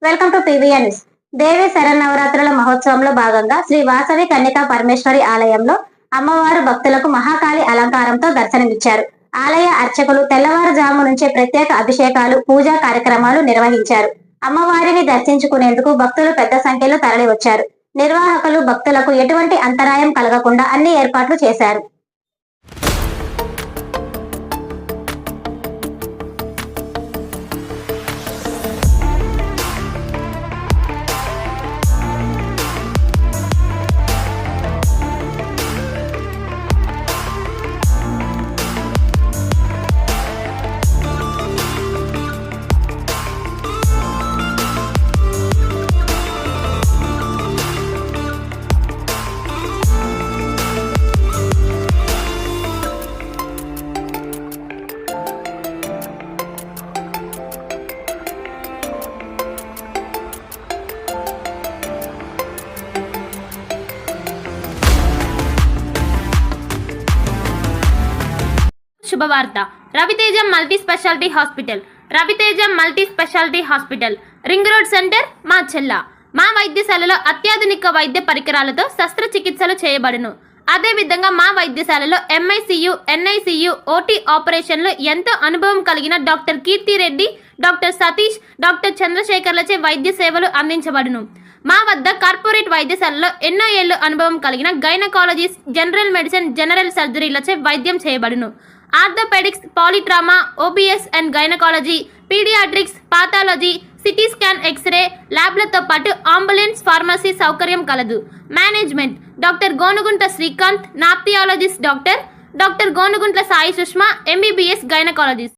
Welcome to PVR news. దేవి శరన్నవరాత్రుల మహోత్సవంలో భాగంగా శ్రీ వాసవి కన్యకా పరమేశ్వరి ఆలయంలో అమ్మవారు భక్తులకు మహాకాళి అలంకారంతో దర్శనమిచ్చారు. ఆలయ అర్చకులు తెల్లవారుజాము నుంచే ప్రత్యేక అభిషేకాలు, పూజా కార్యక్రమాలు నిర్వహించారు. అమ్మవారిని దర్శించుకునేందుకు భక్తులు పెద్ద సంఖ్యలో తరలివచ్చారు. నిర్వాహకులు భక్తులకు ఎటువంటి అంతరాయం కలగకుండా అన్ని ఏర్పాట్లు చేశారు. శుభవార్త. Raviteja multi speciality hospital. Raviteja multi speciality hospital, ring road centre, Macherla. మా వైద్యశాలలో అత్యాధునిక వైద్య పరికరాలతో శస్త్రచికిత్సలు చేయబడును. అదేవిధంగా మా వైద్యశాలలో ఎంఐసియు, ఎన్ఐసియు, ఓటీ ఆపరేషన్లు ఎంతో అనుభవం కలిగిన doctor Keerthi Reddy, doctor Satish, doctor చంద్రశేఖర్లచే వైద్య సేవలు అందించబడును. మా వద్ద కార్పొరేట్ వైద్యశాలలో ఎన్నో ఏళ్లు అనుభవం కలిగిన గైనకాలజిస్ట్, జనరల్ మెడిసిన్, జనరల్ సర్జరీలచే వైద్యం చేయబడును. Orthopaedics, polytrauma, OBS and gynaecology, paediatrics, pathology, CT scan, x ray ల్యాబ్లతో పాటు అంబులెన్స్, ఫార్మసీ సౌకర్యం కలదు. మేనేజ్మెంట్ డాక్టర్ గోనుగుంట్ల శ్రీకాంత్, నాప్థియాలజిస్ట్ doctor Gonuguntla Sai Sushma, MBBS gynaecologist.